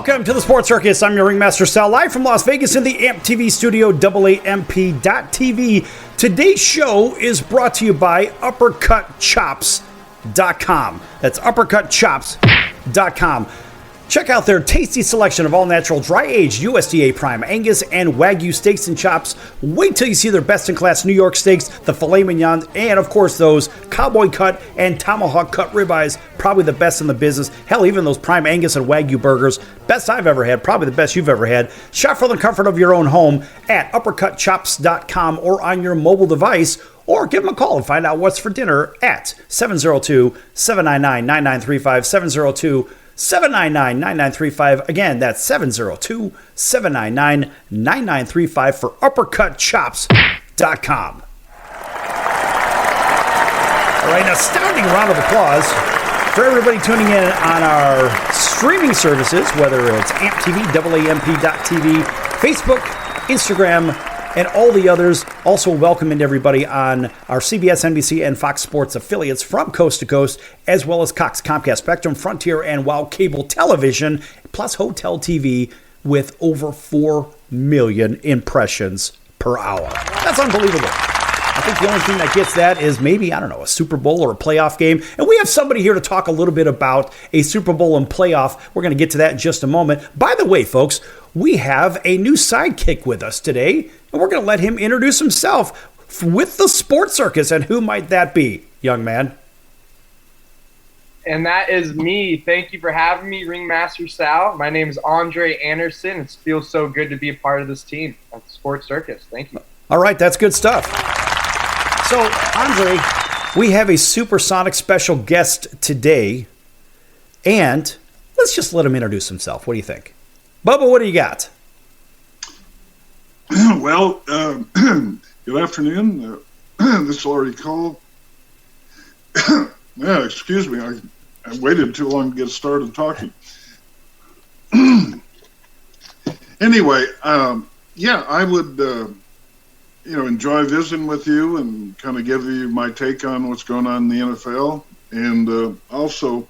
Welcome to the Sports Circus. I'm your Ringmaster Sal, live from Las Vegas in the AMP TV studio, AAMP.TV. Today's show is brought to you by UppercutChops.com. That's UppercutChops.com. Check out their tasty selection of all-natural, dry-aged USDA Prime Angus and Wagyu steaks and chops. Wait till you see their best-in-class New York steaks, the filet mignons, and, of course, those cowboy cut and tomahawk cut ribeyes, probably the best in the business. Hell, even those Prime Angus and Wagyu burgers, best I've ever had, probably the best you've ever had. Shop for the comfort of your own home at UppercutChops.com or on your mobile device, or give them a call and find out what's for dinner at 702-799-9935, 799-9935. Again, that's 702-799-9935 for UppercutChops.com. All right, an astounding round of applause for everybody tuning in on our streaming services, whether it's AMP TV, AAMP.TV, Facebook, Instagram, and all the others. Also welcoming everybody on our CBS, NBC, and Fox Sports affiliates from coast to coast, as well as Cox, Comcast, Spectrum, Frontier, and WOW Cable Television, plus Hotel TV with over 4 million impressions per hour. That's unbelievable. I think the only thing that gets that is maybe, I don't know, a Super Bowl or a playoff game. And we have somebody here to talk a little bit about a Super Bowl and playoff. We're going to get to that in just a moment. By the way, folks, we have a new sidekick with us today, and we're going to let him introduce himself with the Sports Circus. And who might that be, young man? And that is me. Thank you for having me, Ringmaster Sal. My name is Andre Anderson. It feels so good to be a part of this team at the Sports Circus. Thank you. All right, that's good stuff. So, Andre, we have a supersonic special guest today, and let's just let him introduce himself. What do you think? Bubba, what do you got? Well, good afternoon. This is Laurie Cole. Yeah, excuse me. I waited too long to get started talking. Anyway, yeah, I would... enjoy visiting with you and kind of give you my take on what's going on in the NFL. And also,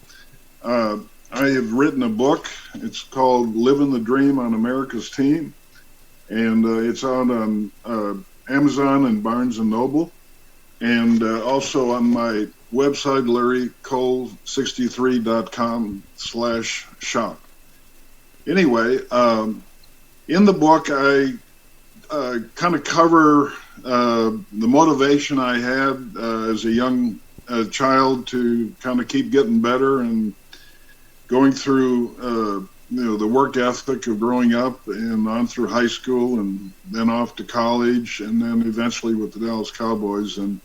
I have written a book. It's called Living the Dream on America's Team. And it's out on Amazon and Barnes & Noble. And also on my website, larrycole63.com/shop. Anyway, in the book, I kind of cover the motivation I had as a young child to kind of keep getting better and going through the work ethic of growing up and on through high school and then off to college and then eventually with the Dallas Cowboys. And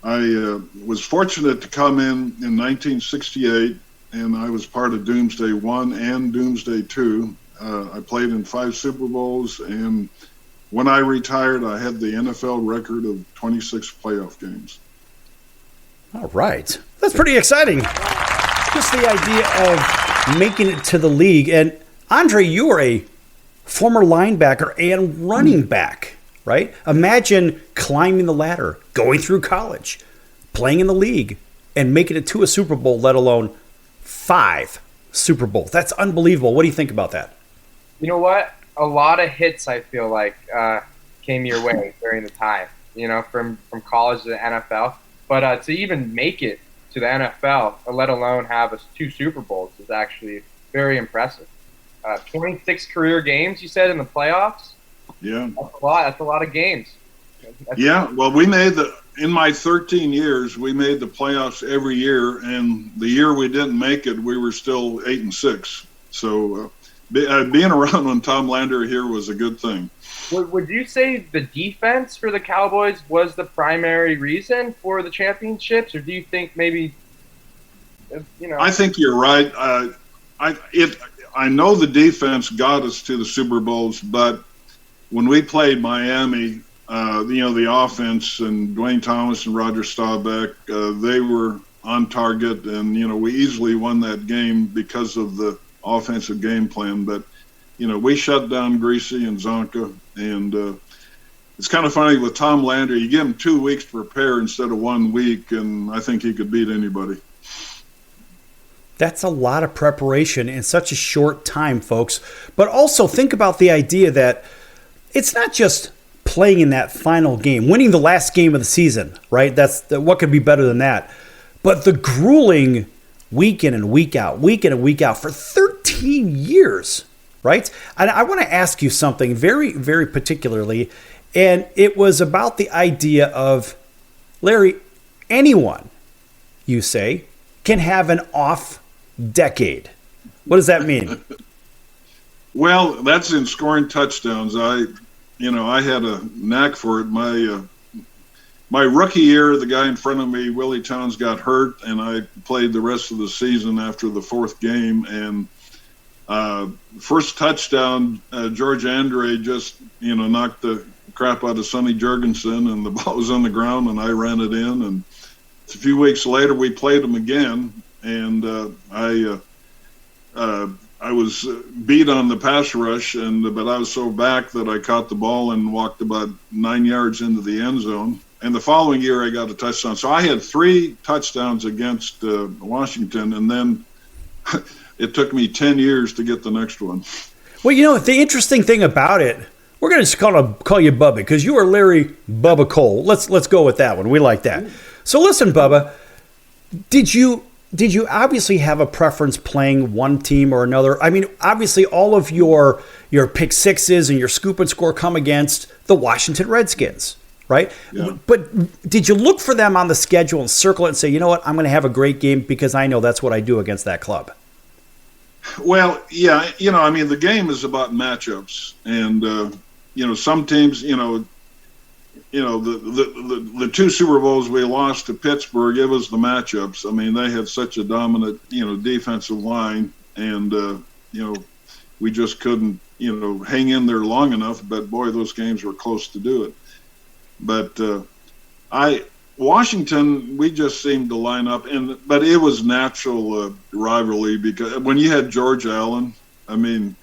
I was fortunate to come in 1968, and I was part of Doomsday 1 and Doomsday 2. I played in 5 Super Bowls, and when I retired, I had the NFL record of 26 playoff games. All right. That's pretty exciting. Just the idea of making it to the league. And Andre, you are a former linebacker and running back, right? Imagine climbing the ladder, going through college, playing in the league, and making it to a Super Bowl, let alone 5 Super Bowls. That's unbelievable. What do you think about that? You know what? A lot of hits, I feel like, came your way during the time, from college to the NFL. But to even make it to the NFL, let alone have 2 Super Bowls, is actually very impressive. 26 career games, you said, in the playoffs? Yeah. That's a lot. That's a lot of games. Well, in my 13 years, we made the playoffs every year, and the year we didn't make it, we were still 8-6. So, being around when Tom Landry here was a good thing. Would you say the defense for the Cowboys was the primary reason for the championships, or do you think maybe, I think you're right. I know the defense got us to the Super Bowls, but when we played Miami, the offense and Dwayne Thomas and Roger Staubach, they were on target, and we easily won that game because of the offensive game plan. But we shut down Greasy and Zonka, and it's kind of funny with Tom Landry. You give him 2 weeks to prepare instead of 1 week, and I think he could beat anybody. That's a lot of preparation in such a short time, folks. But also think about the idea that it's not just playing in that final game, winning the last game of the season, right? What could be better than that? But the grueling week in and week out for 13 years, right? And I want to ask you something very, very particularly, and it was about the idea of, Larry, anyone, you say, can have an off decade. What does that mean? Well, that's in scoring touchdowns. I had a knack for it. My rookie year, the guy in front of me, Willie Towns, got hurt, and I played the rest of the season after the fourth game. And first touchdown, George Andre just, knocked the crap out of Sonny Jurgensen, and the ball was on the ground, and I ran it in. And a few weeks later, we played him again, and I was beat on the pass rush, but I was so back that I caught the ball and walked about 9 yards into the end zone. And the following year, I got a touchdown. So I had 3 touchdowns against Washington, and then it took me 10 years to get the next one. Well, the interesting thing about it, we're going to just call you Bubba, because you are Larry Bubba Cole. Let's go with that one. We like that. So listen, Bubba, did you obviously have a preference playing one team or another? I mean, obviously all of your pick sixes and your scoop and score come against the Washington Redskins, right? Yeah. But did you look for them on the schedule and circle it and say, you know what, I'm going to have a great game because I know that's what I do against that club? Well, yeah, the game is about matchups, and some teams, the 2 Super Bowls we lost to Pittsburgh, it was the matchups. I mean, they had such a dominant, defensive line, and, we just couldn't, hang in there long enough. But, boy, those games were close to do it. But Washington, we just seemed to line up. But it was natural rivalry, because when you had George Allen, I mean,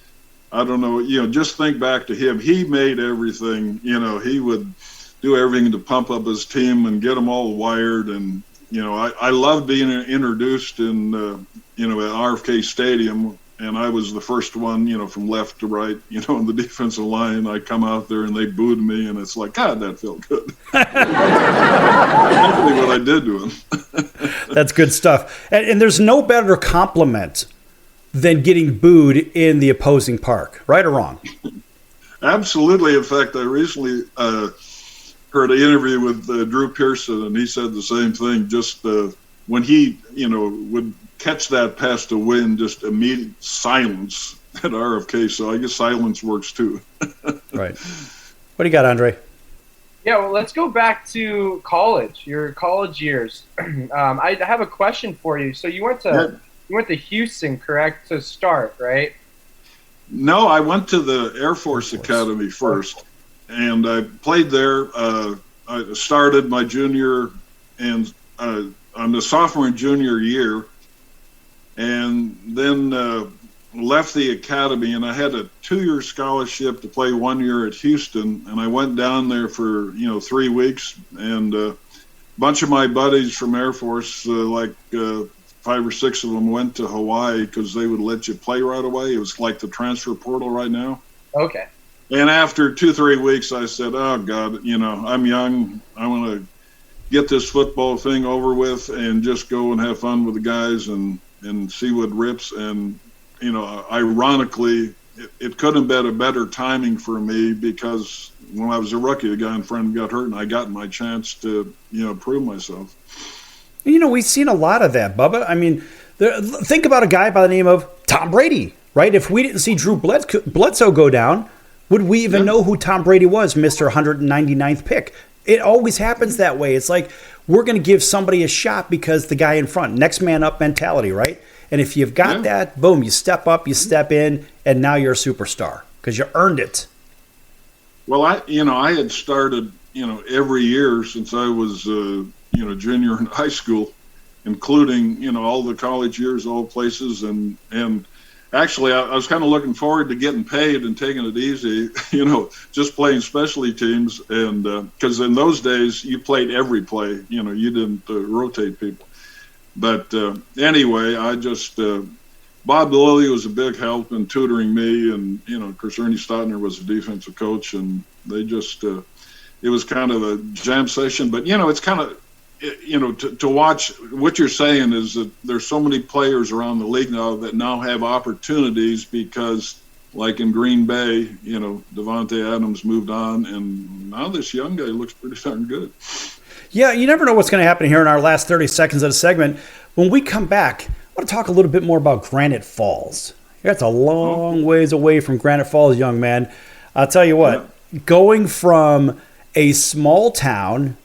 I don't know, just think back to him. He made everything, he would do everything to pump up his team and get them all wired. And, I loved being introduced in, at RFK Stadium. And I was the first one, from left to right, on the defensive line. I come out there and they booed me, and it's like, God, that felt good. Exactly what I did to him. That's good stuff. And there's no better compliment than getting booed in the opposing park, right or wrong? Absolutely. In fact, I recently heard an interview with Drew Pearson, and he said the same thing. Just when he, would catch that pass to win, just immediate silence at RFK. So I guess silence works too. Right. What do you got, Andre? Yeah, well, let's go back to college, your college years. I have a question for you. So you went to Houston, correct, to start, right? No, I went to the Air Force Academy first, and I played there. I started my junior and on the sophomore and junior year, and then left the academy, and I had a 2-year scholarship to play 1 year at Houston, and I went down there for 3 weeks, and a bunch of my buddies from Air Force, 5 or 6 of them, went to Hawaii because they would let you play right away. It was like the transfer portal right now. Okay. And after 2-3 weeks, I said, oh, God, I'm young. I want to get this football thing over with and just go and have fun with the guys and see what rips. And, ironically, it couldn't have been a better timing for me, because when I was a rookie, the guy in front got hurt, and I got my chance to, prove myself. We've seen a lot of that, Bubba. I mean, think about a guy by the name of Tom Brady, right? If we didn't see Drew Bledsoe go down, would we even know who Tom Brady was, Mr. 199th pick? It always happens that way. It's like we're going to give somebody a shot because the guy in front, next man up mentality, right? And if you've got that, boom, you step up, you step in, and now you're a superstar because you earned it. Well, I had started, every year since I was junior in high school, including, all the college years, all places. And actually, I was kind of looking forward to getting paid and taking it easy, just playing specialty teams. And because in those days, you played every play, you didn't rotate people. But anyway, I just Bob Lilly was a big help in tutoring me, and of course Ernie Stotner was a defensive coach, and they just it was kind of a jam session. But it's kind of to watch. What you're saying is that there's so many players around the league now that now have opportunities because, like in Green Bay, Devontae Adams moved on, and now this young guy looks pretty darn good. Yeah, you never know what's going to happen here in our last 30 seconds of the segment. When we come back, I want to talk a little bit more about Granite Falls. That's a long ways away from Granite Falls, young man. I'll tell you what, going from a small town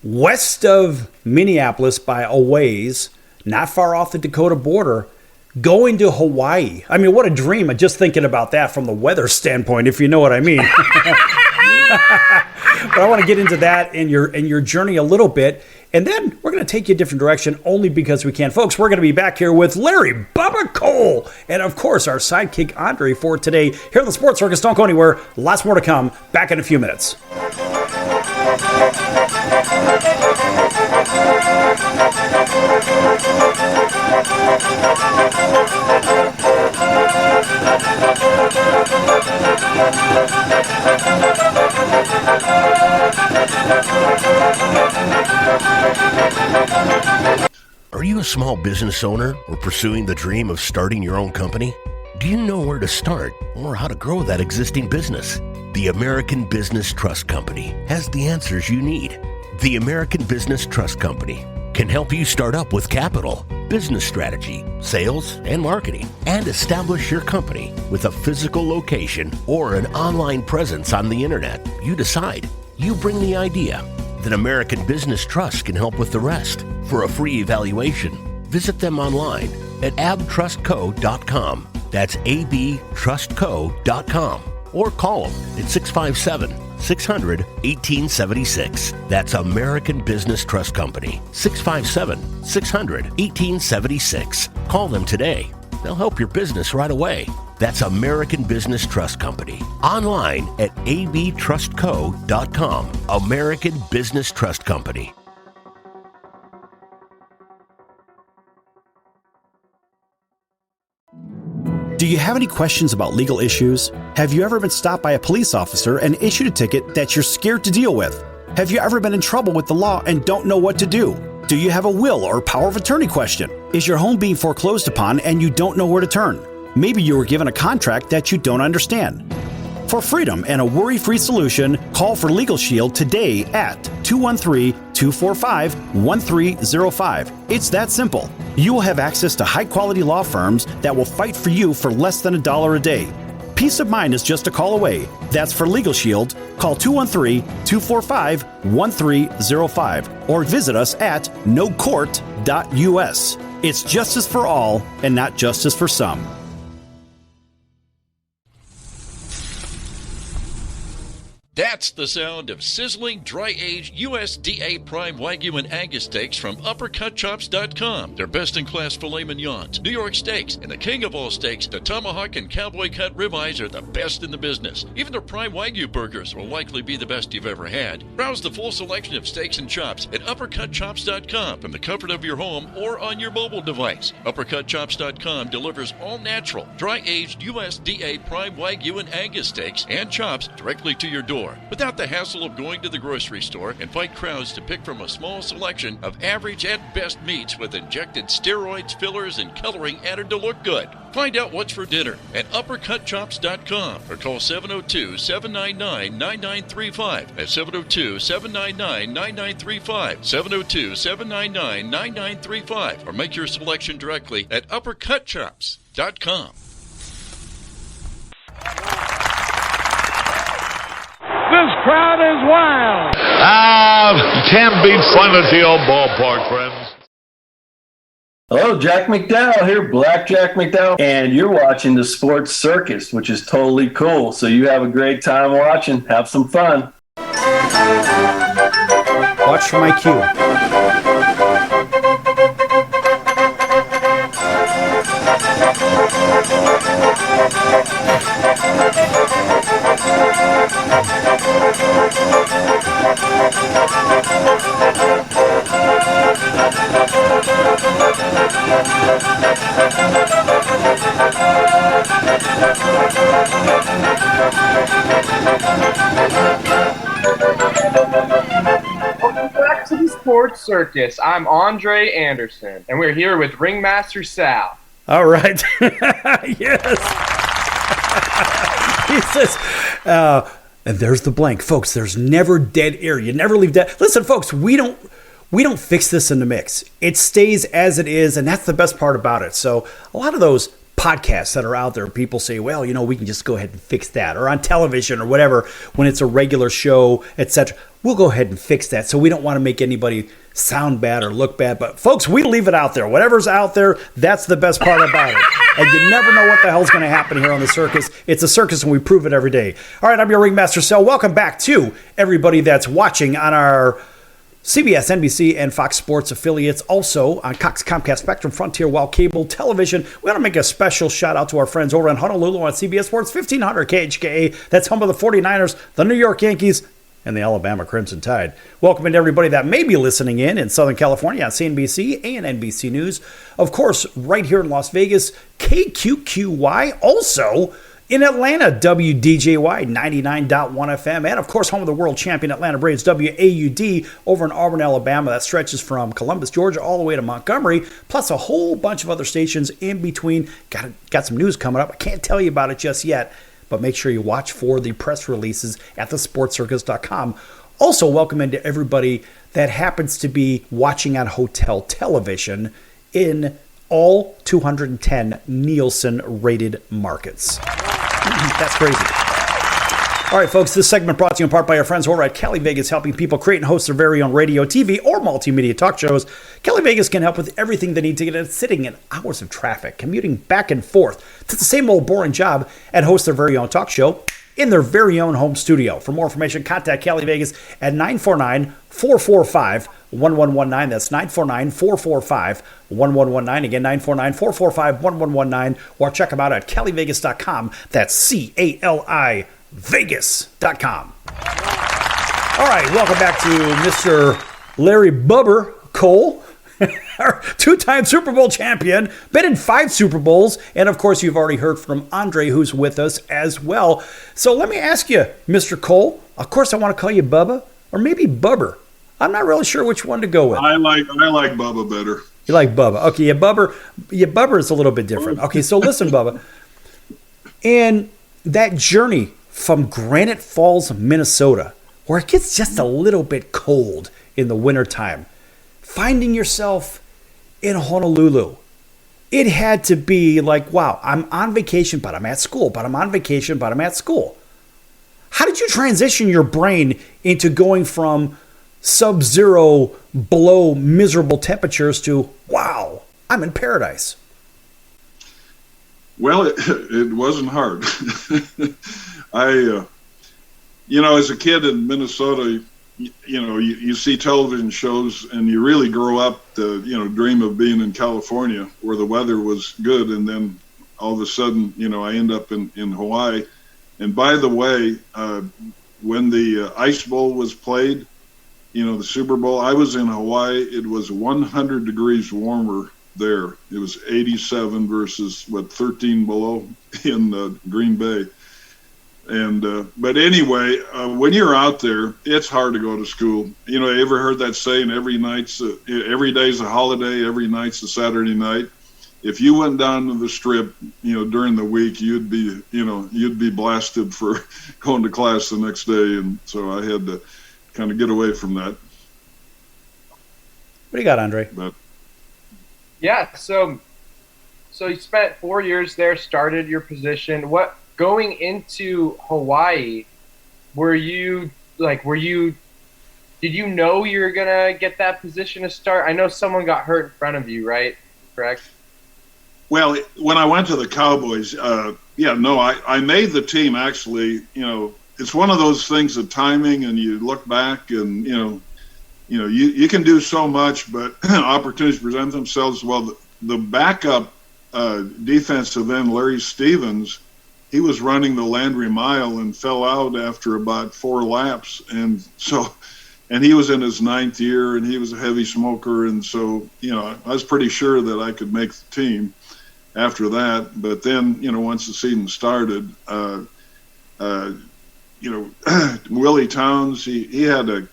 west of Minneapolis by a ways, not far off the Dakota border, going to Hawaii. I mean, what a dream. I'm just thinking about that from the weather standpoint, if you know what I mean. But I want to get into that and your journey a little bit. And then we're going to take you a different direction only because we can. Folks, we're going to be back here with Larry Bubba Cole and, of course, our sidekick Andre for today here on the Sports Circus. Don't go anywhere. Lots more to come. Back in a few minutes. Are you a small business owner or pursuing the dream of starting your own company? Do you know where to start or how to grow that existing business? The American Business Trust Company has the answers you need. The American Business Trust Company can help you start up with capital, business strategy, sales, and marketing, and establish your company with a physical location or an online presence on the internet. You decide. You bring the idea. Then American Business Trust can help with the rest. For a free evaluation, visit them online at abtrustco.com. That's abtrustco.com. Or call them at 657-600-1876. That's American Business Trust Company, 657-600-1876. Call them today. They'll help your business right away. That's American Business Trust Company. Online at abtrustco.com. American Business Trust Company. Do you have any questions about legal issues? Have you ever been stopped by a police officer and issued a ticket that you're scared to deal with? Have you ever been in trouble with the law and don't know what to do? Do you have a will or power of attorney question? Is your home being foreclosed upon and you don't know where to turn? Maybe you were given a contract that you don't understand. For freedom and a worry-free solution, call for Legal Shield today at 213-245-1305. It's that simple. You will have access to high-quality law firms that will fight for you for less than $1 a day. Peace of mind is just a call away. That's for Legal Shield. Call 213-245-1305 or visit us at nocourt.us. It's justice for all and not justice for some. That's the sound of sizzling, dry-aged USDA Prime Wagyu and Angus steaks from UppercutChops.com. Their best-in-class filet mignons, New York steaks, and the king of all steaks, the tomahawk and cowboy cut ribeyes are the best in the business. Even their Prime Wagyu burgers will likely be the best you've ever had. Browse the full selection of steaks and chops at UppercutChops.com from the comfort of your home or on your mobile device. UppercutChops.com delivers all-natural, dry-aged USDA Prime Wagyu and Angus steaks and chops directly to your door, without the hassle of going to the grocery store and fight crowds to pick from a small selection of average at best meats with injected steroids, fillers, and coloring added to look good. Find out what's for dinner at UppercutChops.com or call 702-799-9935. That's 702-799-9935. 702-799-9935. Or make your selection directly at UppercutChops.com. This crowd is wild. Can't beat fun at the old ballpark, friends. Hello, Jack McDowell here, Black Jack McDowell, and you're watching the Sports Circus, which is totally cool. So you have a great time watching. Have some fun. Watch for my cue. Welcome back to the Sports Circus. I'm Andre Anderson, and we're here with Ringmaster Sal. All right. Yes. He says, and there's the blank. Folks, there's never dead air. You never leave dead. Listen, folks, we don't fix this in the mix. It stays as it is, and that's the best part about it. So a lot of those podcasts that are out there, people say, well, we can just go ahead and fix that. Or on television or whatever, when it's a regular show, etc., we'll go ahead and fix that. So we don't want to make anybody sound bad or look bad. But folks, we leave it out there. Whatever's out there, that's the best part about it. And you never know what the hell's going to happen here on the circus. It's a circus, and we prove it every day. All right, I'm your Ringmaster Sal. Welcome back to everybody that's watching on our CBS, NBC, and Fox Sports affiliates, also on Cox, Comcast, Spectrum, Frontier, Wild Cable Television. We want to make a special shout out to our friends over in Honolulu on CBS Sports 1500 KHKA. That's home of the 49ers, the New York Yankees, and the Alabama Crimson Tide. Welcome to everybody that may be listening in Southern California on CNBC and NBC News. Of course, right here in Las Vegas, KQQY. Also in Atlanta, WDJY 99.1 FM. And, of course, home of the world champion Atlanta Braves, WAUD, over in Auburn, Alabama. That stretches from Columbus, Georgia, all the way to Montgomery, plus a whole bunch of other stations in between. Got some news coming up. I can't tell you about it just yet, but make sure you watch for the press releases at thesportscircus.com. Also, welcome into everybody that happens to be watching on hotel television in all 210 Nielsen-rated markets. That's crazy. All right, folks, this segment brought to you in part by our friends over at Cali Vegas, helping people create and host their very own radio, TV, or multimedia talk shows. Cali Vegas can help with everything they need to get it sitting in hours of traffic, commuting back and forth to the same old boring job, and host their very own talk show in their very own home studio. For more information, contact Cali Vegas at 949-445-1119. That's 949-445-1119. Again, 949-445-1119. Or check them out at calivegas.com. That's CALI Vegas.com. All right, welcome back to Mr. Larry Bubba Cole, our two-time Super Bowl champion, been in 5 Super Bowls, and of course you've already heard from Andre, who's with us as well. So let me ask you, Mr. Cole, of course I want to call you Bubba, or maybe Bubber. I'm not really sure which one to go with. I like Bubba better. You like Bubba. Okay, yeah, Bubber is a little bit different. Okay, so listen, Bubba. And that journey from Granite Falls, Minnesota, where it gets just a little bit cold in the wintertime, finding yourself in Honolulu, it had to be like, wow, I'm on vacation, but I'm at school, but I'm on vacation, but I'm at school. How did you transition your brain into going from sub-zero, below miserable temperatures to, wow, I'm in paradise? Well, it wasn't hard. As a kid in Minnesota, you see television shows and you really grow up to, dream of being in California where the weather was good. And then all of a sudden, I end up in Hawaii. And by the way, when the Ice Bowl was played, the Super Bowl, I was in Hawaii. It was 100 degrees warmer there. It was 87 versus 13 below in Green Bay. And but anyway, when you're out there, it's hard to go to school. You ever heard that saying, every day's a holiday, every night's a Saturday night? If you went down to the Strip, during the week, you'd be blasted for going to class the next day. And so I had to kind of get away from that. What do you got, Andre? Yeah, so you spent 4 years there, started your position. Going into Hawaii, did you know you were gonna get that position to start? I know someone got hurt in front of you, right? Correct? Well, when I went to the Cowboys, I made the team actually. It's one of those things of timing, and you look back and, you can do so much, but opportunities present themselves. Well, the backup defensive end, Larry Stevens, he was running the Landry Mile and fell out after about 4 laps. And and he was in his 9th year, and he was a heavy smoker, and so I was pretty sure that I could make the team after that. But then once the season started, Willie Towns, he had a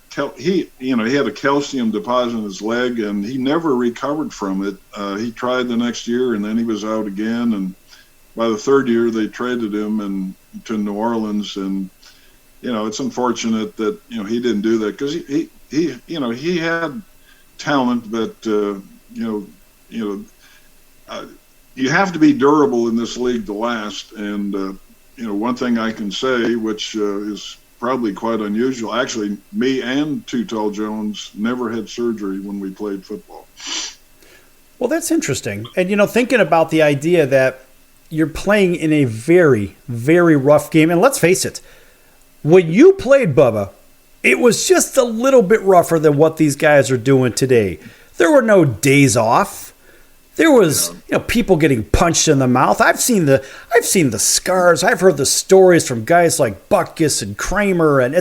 calcium deposit in his leg, and he never recovered from it. He tried the next year, and then he was out again. And by the 3rd year, they traded him to New Orleans. And it's unfortunate that he didn't do that, because he had talent, but you have to be durable in this league to last. And one thing I can say, which is probably quite unusual, actually, me and Too Tall Jones never had surgery when we played football. Well, that's interesting. And, thinking about the idea that you're playing in a very, very rough game. And let's face it, when you played, Bubba, it was just a little bit rougher than what these guys are doing today. There were no days off. There was, people getting punched in the mouth. I've seen the scars. I've heard the stories from guys like Butkus and Kramer, and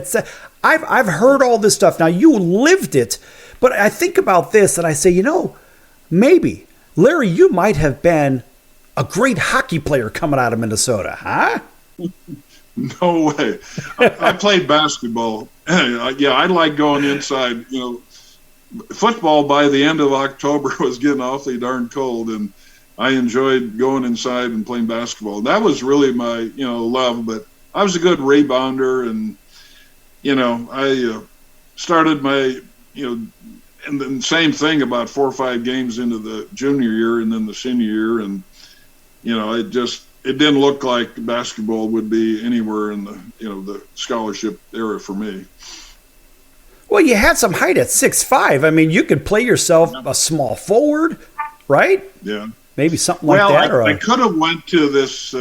I've heard all this stuff. Now, you lived it, but I think about this and I say, maybe Larry, you might have been a great hockey player coming out of Minnesota, huh? No way. I played basketball. Yeah, I like going inside. Football by the end of October was getting awfully darn cold, and I enjoyed going inside and playing basketball. That was really my, love, but I was a good rebounder, and, I started my, and then same thing about 4 or 5 games into the junior year and then the senior year. And, it didn't look like basketball would be anywhere in the, the scholarship era for me. Well, you had some height at 6'5". I mean, you could play yourself a small forward, right? Yeah. Maybe something like that. I could have went to this,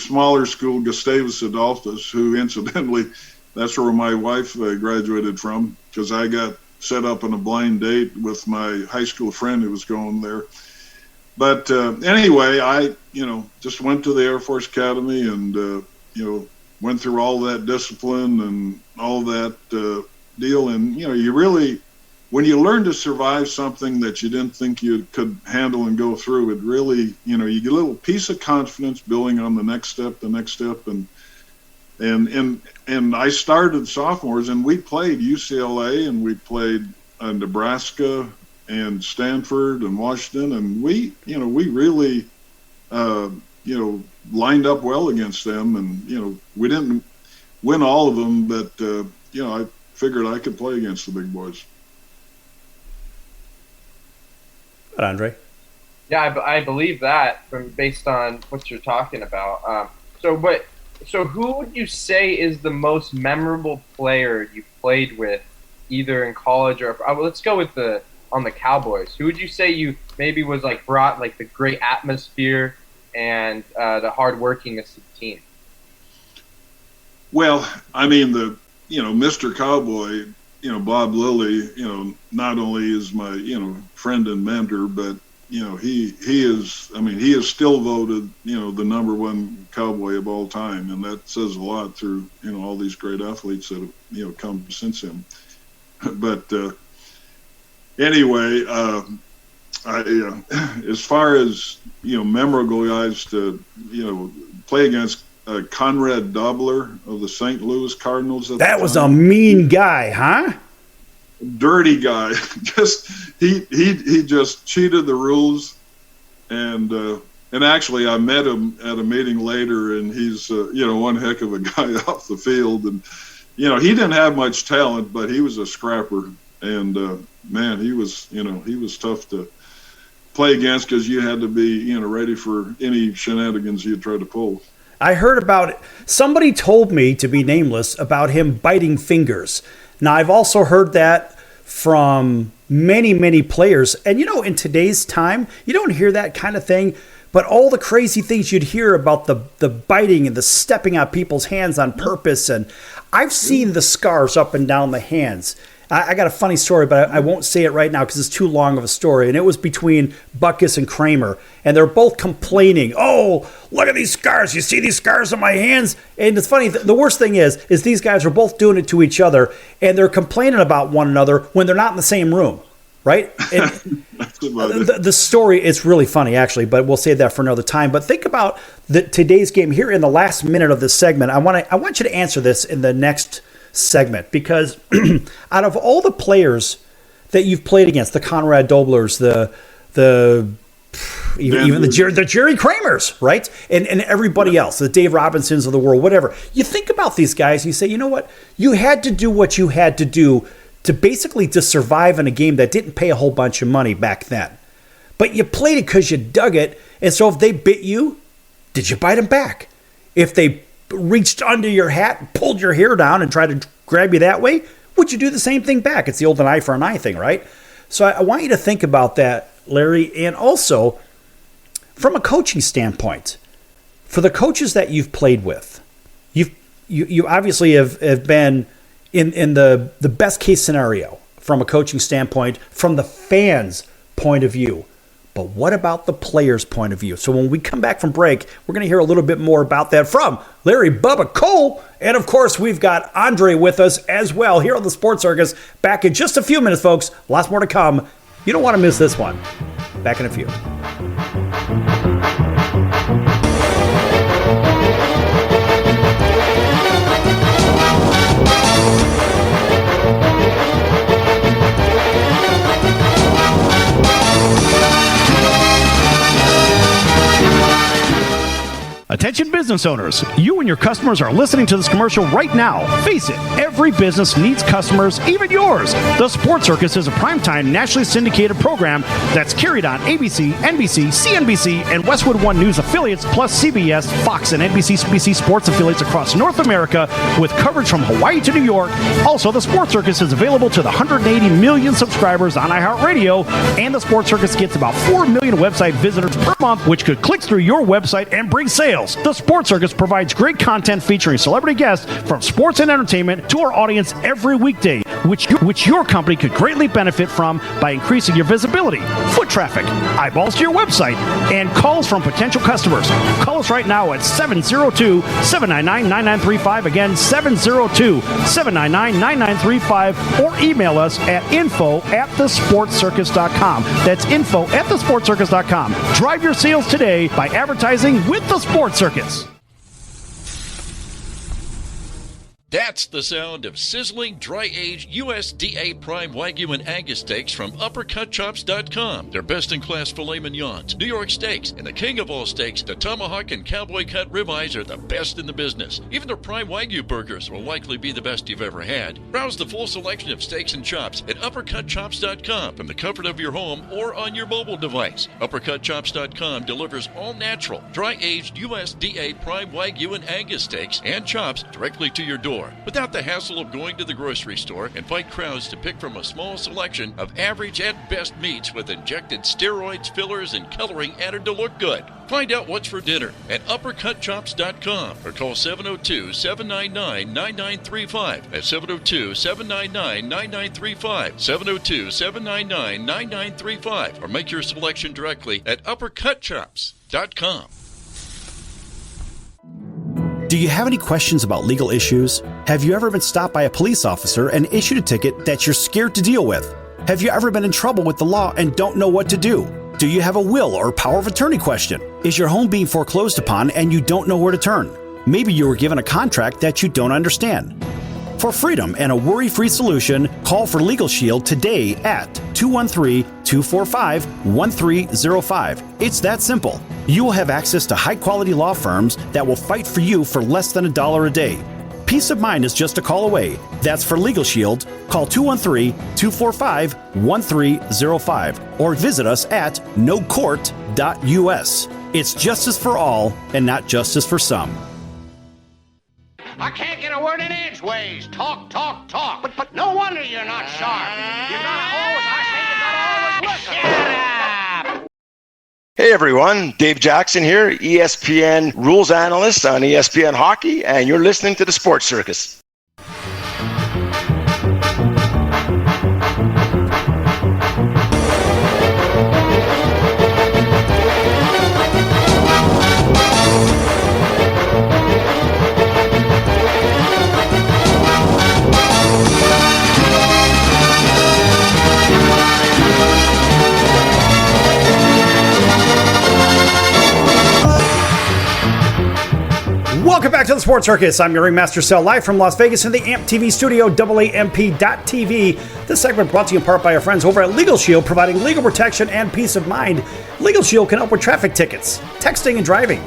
smaller school, Gustavus Adolphus, who incidentally, that's where my wife graduated from, because I got set up on a blind date with my high school friend who was going there. But anyway, I, just went to the Air Force Academy and, went through all that discipline and all that deal. And you really, when you learn to survive something that you didn't think you could handle and go through, it really, you get a little piece of confidence building on the next step, and I started sophomores, and we played UCLA, and we played Nebraska and Stanford and Washington, and we really lined up well against them. And we didn't win all of them, but I figured I could play against the big boys. Andre? Yeah, I believe that based on what you're talking about. So who would you say is the most memorable player you played with, either in college or let's go with on the Cowboys? Who would you say you maybe was brought the great atmosphere and the hard workingness of the team? Well, I mean, Mr. Cowboy, Bob Lilly, not only is my, friend and mentor, but, he is still voted, the #1 Cowboy of all time. And that says a lot through, all these great athletes that have, come since him. But anyway, as far as, memorable guys to, play against, Conrad Dobler of the St. Louis Cardinals. That was a mean guy, huh? Dirty guy. He just cheated the rules, and actually I met him at a meeting later, and he's one heck of a guy off the field, and he didn't have much talent, but he was a scrapper, and man, he was tough to play against, because you had to be ready for any shenanigans you'd try to pull. I heard about it. Somebody told me, to be nameless, about him biting fingers. Now, I've also heard that from many, many players. And, in today's time, you don't hear that kind of thing. But all the crazy things you'd hear about the biting and the stepping on people's hands on purpose. And I've seen the scars up and down the hands. I got a funny story, but I won't say it right now because it's too long of a story. And it was between Butkus and Kramer. And they're both complaining, oh, look at these scars. You see these scars on my hands? And it's funny, the worst thing is these guys are both doing it to each other, and they're complaining about one another when they're not in the same room, right? And the story, it's really funny, actually, but we'll save that for another time. But think about today's game here in the last minute of this segment. I want you to answer this in the next segment, because out of all the players that you've played against, the Conrad Doblers, even the Jerry Kramers, right? And everybody else, the Dave Robinsons of the world, whatever. You think about these guys and you say, you know what? You had to do what you had to do to basically to survive in a game that didn't pay a whole bunch of money back then. But you played it because you dug it. And so if they bit you, did you bite them back? If they reached under your hat, pulled your hair down, and tried to grab you that way, would you do the same thing back? It's the old an eye for an eye thing, right? So I want you to think about that, Larry, and also from a coaching standpoint, for the coaches that you've played with, you obviously have been in the best case scenario from a coaching standpoint, from the fans' point of view. But what about the players' point of view? So when we come back from break, we're going to hear a little bit more about that from Larry Bubba Cole. And, of course, we've got Andre with us as well here on the Sports Circus. Back in just a few minutes, folks. Lots more to come. You don't want to miss this one. Back in a few. Attention business owners, you and your customers are listening to this commercial right now. Face it, every business needs customers, even yours. The Sports Circus is a primetime nationally syndicated program that's carried on ABC, NBC, CNBC, and Westwood One News affiliates, plus CBS, Fox, and NBC sports affiliates across North America, with coverage from Hawaii to New York. Also, the Sports Circus is available to the 180 million subscribers on iHeartRadio, and the Sports Circus gets about 4 million website visitors per month, which could click through your website and bring sales. The Sports Circus provides great content featuring celebrity guests from sports and entertainment to our audience every weekday, which your company could greatly benefit from by increasing your visibility, foot traffic, eyeballs to your website, and calls from potential customers. Call us right now at 702-799-9935. Again, 702-799-9935, or email us at info@thesportscircus.com. That's info@thesportscircus.com. Drive your sales today by advertising with the Sports Circus. That's the sound of sizzling, dry-aged USDA Prime Wagyu and Angus steaks from UppercutChops.com. Their best-in-class filet mignons, New York steaks, and the king of all steaks, the tomahawk and cowboy cut ribeyes are the best in the business. Even their Prime Wagyu burgers will likely be the best you've ever had. Browse the full selection of steaks and chops at UppercutChops.com from the comfort of your home or on your mobile device. UppercutChops.com delivers all-natural, dry-aged USDA Prime Wagyu and Angus steaks and chops directly to your door, without the hassle of going to the grocery store and fight crowds to pick from a small selection of average at best meats with injected steroids, fillers, and coloring added to look good. Find out what's for dinner at UppercutChops.com or call 702-799-9935. That's 702-799-9935. 702-799-9935. Or make your selection directly at UppercutChops.com. Do you have any questions about legal issues? Have you ever been stopped by a police officer and issued a ticket that you're scared to deal with? Have you ever been in trouble with the law and don't know what to do? Do you have a will or power of attorney question? Is your home being foreclosed upon and you don't know where to turn? Maybe you were given a contract that you don't understand. For freedom and a worry-free solution, call for Legal Shield today at 213-245-1305. It's that simple. You will have access to high-quality law firms that will fight for you for less than $1 a day. Peace of mind is just a call away. That's for Legal Shield. Call 213-245-1305 or visit us at nocourt.us. It's justice for all and not justice for some. I can't get a word in edgeways. Talk. But no wonder you're not sharp. You gotta always look. Shut up! Hey everyone, Dave Jackson here, ESPN rules analyst on ESPN Hockey, and you're listening to the Sports Circus. Welcome back to the Sports Circus. I'm your Ringmaster Sal, live from Las Vegas in the AMP TV studio, AAMP.TV. This segment brought to you in part by our friends over at Legal Shield, providing legal protection and peace of mind. Legal Shield can help with traffic tickets, texting and driving,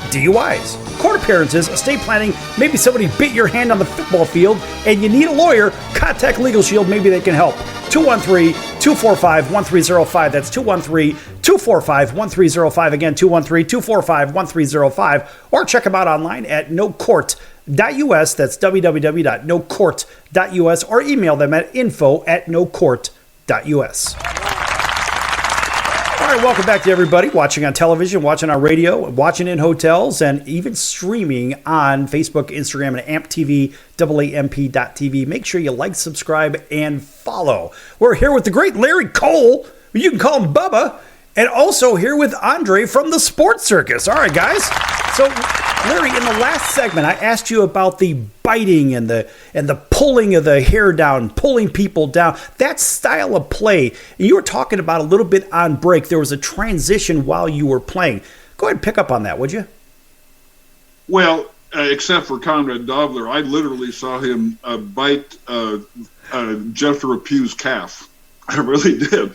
DUIs, court appearances, estate planning. Maybe somebody bit your hand on the football field and you need a lawyer. Contact Legal Shield. Maybe they can help. 213-245-1305. That's 213-245-1305. Again, 213-245-1305. Or check them out online at nocourt.us. That's www.nocourt.us. Or email them at info@nocourt.us. All right, welcome back to everybody watching on television, watching on radio, watching in hotels, and even streaming on Facebook, Instagram, and AMP TV, AAMP.TV. Make sure you like, subscribe, and follow. We're here with the great Larry Cole. You can call him Bubba. And also here with Andre from the Sports Circus. All right, guys. So, Larry, in the last segment, I asked you about the biting and the pulling of the hair down, pulling people down. That style of play. You were talking about a little bit on break. There was a transition while you were playing. Go ahead and pick up on that, would you? Well, except for Conrad Dobler, I literally saw him bite Jethro Pugh's calf. I really did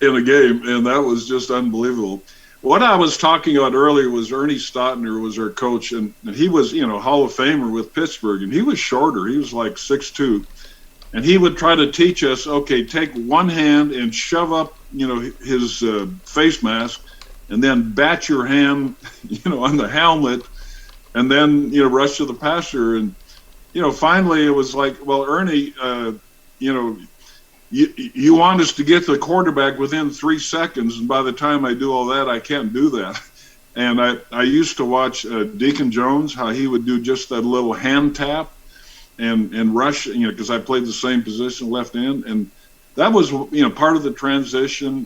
in a game, and that was just unbelievable. What I was talking about earlier was Ernie Stotner was our coach, and he was, Hall of Famer with Pittsburgh, and he was shorter. He was like 6'2", and he would try to teach us, okay, take one hand and shove up, his face mask, and then bat your hand, on the helmet, and then, rush to the passer. And, finally it was like, well, Ernie, you want us to get to the quarterback within 3 seconds, and by the time I do all that, I can't do that. And I used to watch Deacon Jones, how he would do just that little hand tap and rush, because I played the same position, left end. And that was, part of the transition.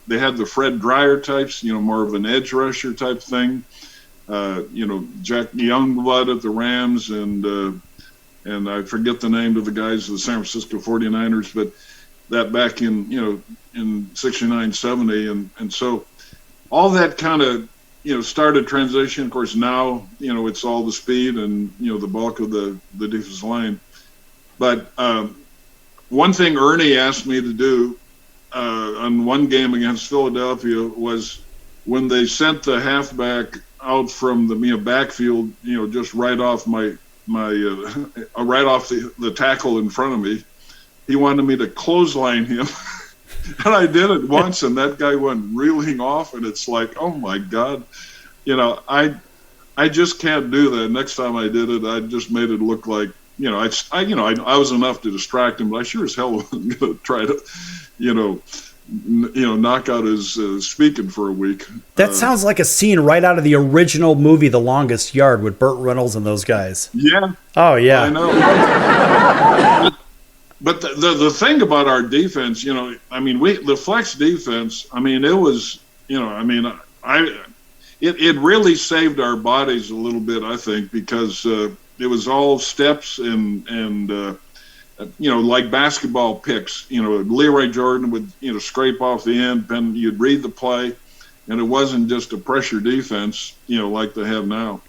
They had the Fred Dreyer types, more of an edge rusher type thing. Jack Youngblood at the Rams, and I forget the name of the guys of the San Francisco 49ers, but that back in 69, 70. And so all that kind of, started transition. Of course, now, it's all the speed and, the bulk of the defensive line. But one thing Ernie asked me to do on one game against Philadelphia was when they sent the halfback out from the backfield, just right off right off the tackle in front of me, he wanted me to clothesline him. And I did it once, and that guy went reeling off, and it's like, oh my God, I just can't do that. Next time I did it, I just made it look like, I was enough to distract him, but I sure as hell wasn't going to try to, knock out his speaking for a week. That sounds like a scene right out of the original movie, The Longest Yard, with Burt Reynolds and those guys. Yeah. Oh, yeah. I know. But the thing about our defense, the flex defense, it was, it really saved our bodies a little bit, I think, because it was all steps and like basketball picks. Leroy Jordan would, scrape off the end, and you'd read the play, and it wasn't just a pressure defense, like they have now.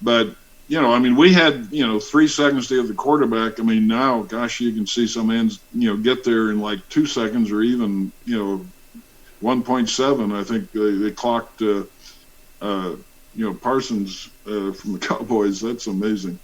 But we had, 3 seconds to get the quarterback. Now, gosh, you can see some ends, get there in like 2 seconds or even, 1.7. I think they clocked, Parsons from the Cowboys. That's amazing.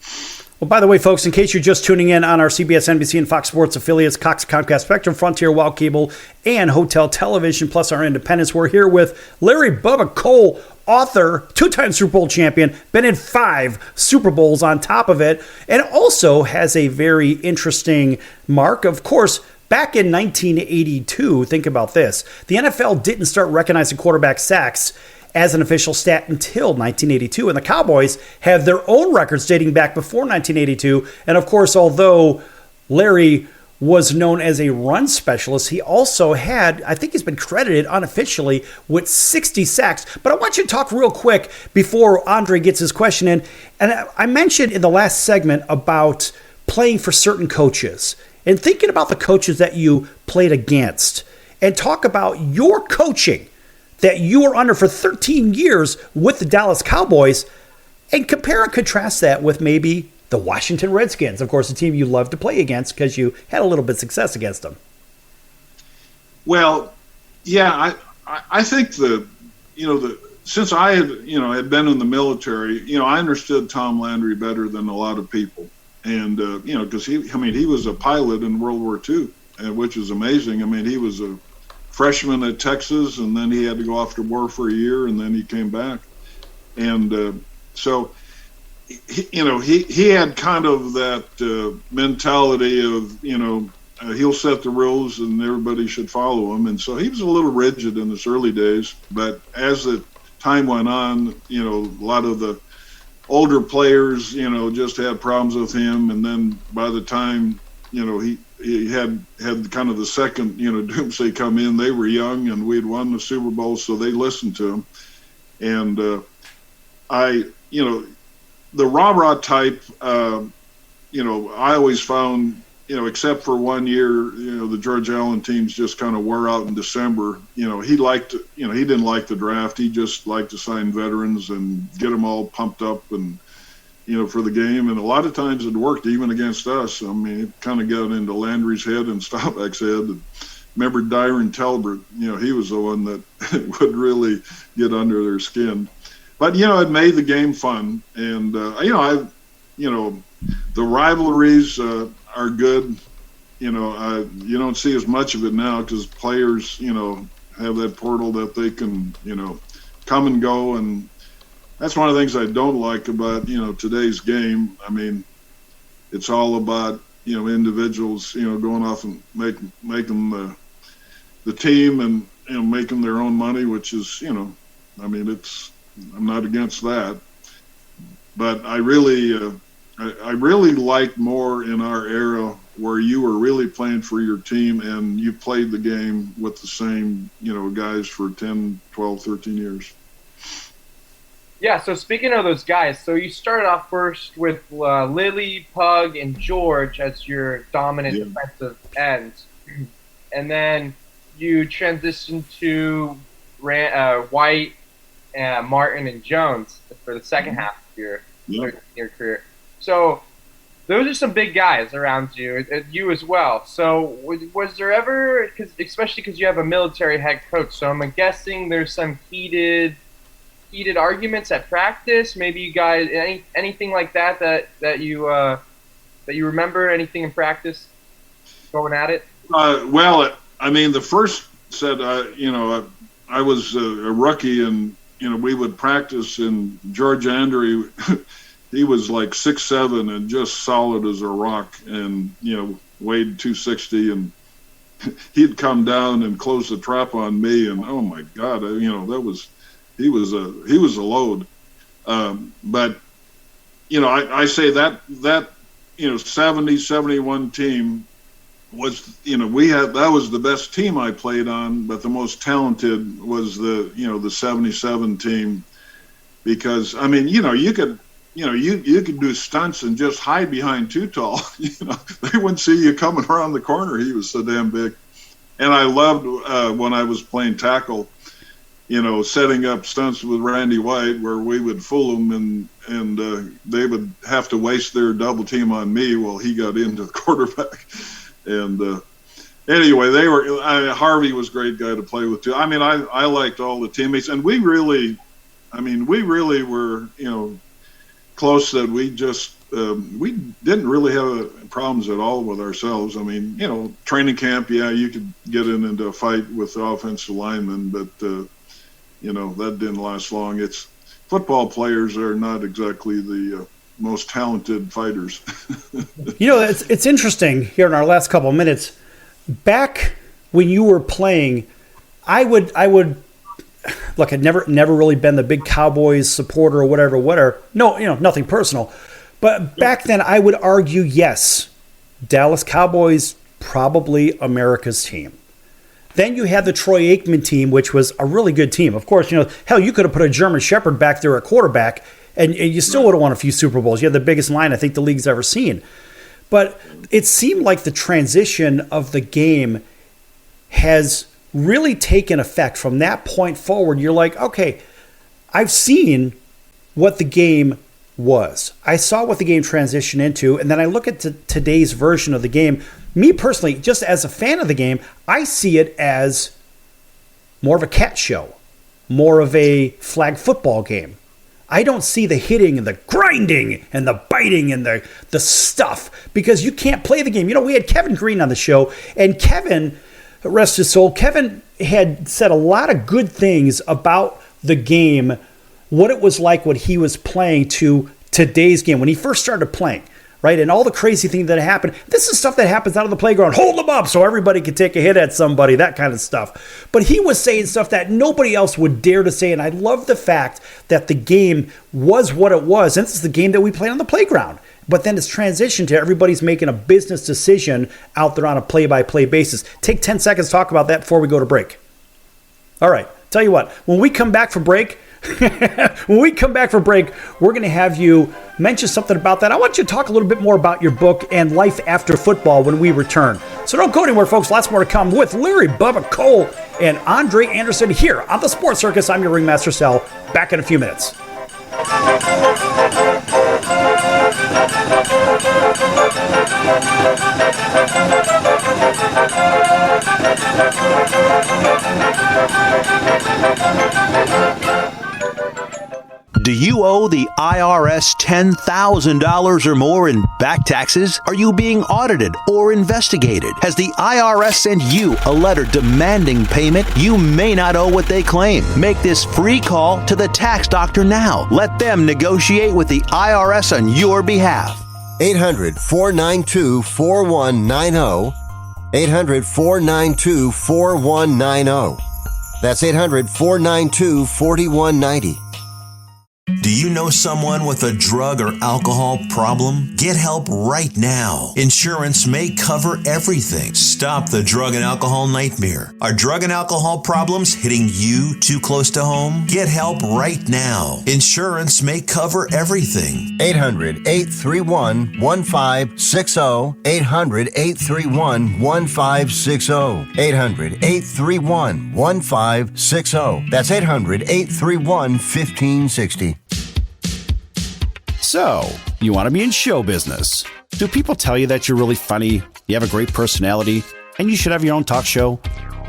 Well, by the way, folks, in case you're just tuning in on our CBS, NBC, and Fox Sports affiliates, Cox, Comcast, Spectrum, Frontier, Wild Cable, and Hotel Television, plus our independents, we're here with Larry Bubba Cole, author, 2-time Super Bowl champion, been in 5 Super Bowls on top of it, and also has a very interesting mark. Of course, back in 1982, think about this, the NFL didn't start recognizing quarterback sacks as an official stat until 1982, and the Cowboys have their own records dating back before 1982. And of course, although Larry was known as a run specialist, he also had, I think he's been credited unofficially with 60 sacks. But I want you to talk real quick before Andre gets his question in. And I mentioned in the last segment about playing for certain coaches and thinking about the coaches that you played against, and talk about your coaching that you were under for 13 years with the Dallas Cowboys. And compare and contrast that with maybe the Washington Redskins, of course, a team you love to play against because you had a little bit of success against them. Well, yeah, I think since I had been in the military, I understood Tom Landry better than a lot of people, and because he was a pilot in World War II, which is amazing. I mean, he was a freshman at Texas, and then he had to go off to war for a year, and then he came back, and so he had kind of that mentality of he'll set the rules and everybody should follow him, and so he was a little rigid in his early days, but as the time went on, a lot of the older players, just had problems with him. And then by the time, he had kind of the second, doomsday come in, they were young and we'd won the Super Bowl, so they listened to him. And the rah-rah type, I always found, except for 1 year, the George Allen teams just kind of wore out in December. He didn't like the draft. He just liked to sign veterans and get them all pumped up and, for the game. And a lot of times it worked even against us. I mean, it kind of got into Landry's head and Staubach's head. And remember Dyron Talbert, he was the one that would really get under their skin. But, it made the game fun. And, the rivalries, are good. You don't see as much of it now because players, have that portal that they can, come and go. And that's one of the things I don't like about, today's game. I mean, it's all about, individuals, going off and making the team and, making their own money, which is, I'm not against that. But I really like more in our era where you were really playing for your team and you played the game with the same, guys for 10, 12, 13 years. Yeah, so speaking of those guys, so you started off first with Lily, Pug, and George as your dominant defensive ends. And then you transitioned to White, Martin, and Jones for the second half of your career. So those are some big guys around you, you as well. So was there ever, especially because you have a military head coach, so I'm guessing there's some heated arguments at practice? Maybe you guys, anything like that you remember, anything in practice going at it? Well, the first set, I was a rookie and, we would practice, and George Andre, he was like 6'7" and just solid as a rock, and weighed 260, and he'd come down and close the trap on me, and oh my God, he was a load. But I say that 70-71 team was that was the best team I played on, but the most talented was the 77 team, because you could do stunts and just hide behind Too Tall. They wouldn't see you coming around the corner. He was so damn big. And I loved when I was playing tackle, setting up stunts with Randy White where we would fool them and they would have to waste their double team on me while he got into the quarterback. And anyway, Harvey was a great guy to play with too. I liked all the teammates, and we really were, close that we just we didn't really have problems at all with ourselves. Training camp, you could get into a fight with the offensive linemen, but that didn't last long. Football players are not exactly the most talented fighters. It's interesting here in our last couple of minutes. Back when you were playing, I would look, I'd never really been the big Cowboys supporter or whatever. No, nothing personal. But back then I would argue, yes, Dallas Cowboys, probably America's team. Then you had the Troy Aikman team, which was a really good team. Of course, hell, you could have put a German Shepherd back there at quarterback, and you still would have won a few Super Bowls. You had the biggest line I think the league's ever seen. But it seemed like the transition of the game has really taken effect from that point forward. You're like, okay, I've seen what the game was. I saw what the game transitioned into, and then I look at today's version of the game. Me personally, just as a fan of the game, I see it as more of a cat show, more of a flag football game. I don't see the hitting and the grinding and the biting and the stuff, because you can't play the game. You know, we had Kevin Green on the show, and Kevin, rest his soul, Kevin had said a lot of good things about the game, what it was like when he was playing to today's game, when he first started playing, right? And all the crazy things that happened. This is stuff that happens out of the playground. Hold them up so everybody can take a hit at somebody, that kind of stuff. But he was saying stuff that nobody else would dare to say, and I love the fact that the game was what it was, and this is the game that we played on the playground. But then it's transitioned to everybody's making a business decision out there on a play-by-play basis. Take 10 seconds to talk about that before we go to break. All right, tell you what, when we come back from break, we're going to have you mention something about that. I want you to talk a little bit more about your book and life after football when we return. So don't go anywhere, folks. Lots more to come with Larry, Bubba, Cole, and Andre Anderson here on the Sports Circus. I'm your Ringmaster Sal. Back in a few minutes. Do you owe the IRS $10,000 or more in back taxes? Are you being audited or investigated? Has the IRS sent you a letter demanding payment? You may not owe what they claim. Make this free call to the tax doctor now. Let them negotiate with the IRS on your behalf. 800-492-4190. 800-492-4190. That's 800-492-4190. Do you know someone with a drug or alcohol problem? Get help right now. Insurance may cover everything. Stop the drug and alcohol nightmare. Are drug and alcohol problems hitting you too close to home? Get help right now. Insurance may cover everything. 800-831-1560. 800-831-1560. 800-831-1560. That's 800-831-1560. So, you want to be in show business. Do people tell you that you're really funny, you have a great personality, and you should have your own talk show?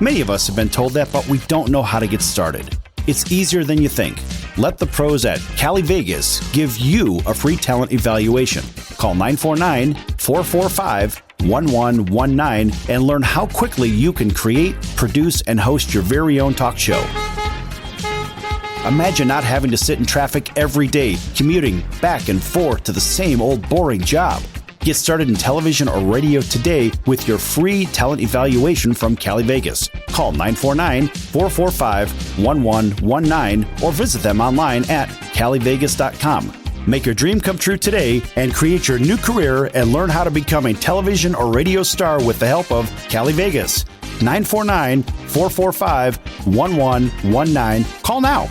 Many of us have been told that, but we don't know how to get started. It's easier than you think. Let the pros at Cali Vegas give you a free talent evaluation. Call 949-445-1119 and learn how quickly you can create, produce, and host your very own talk show. Imagine not having to sit in traffic every day, commuting back and forth to the same old boring job. Get started in television or radio today with your free talent evaluation from Cali Vegas. Call 949-445-1119 or visit them online at calivegas.com. Make your dream come true today and create your new career and learn how to become a television or radio star with the help of Cali Vegas. 949-445-1119. Call now.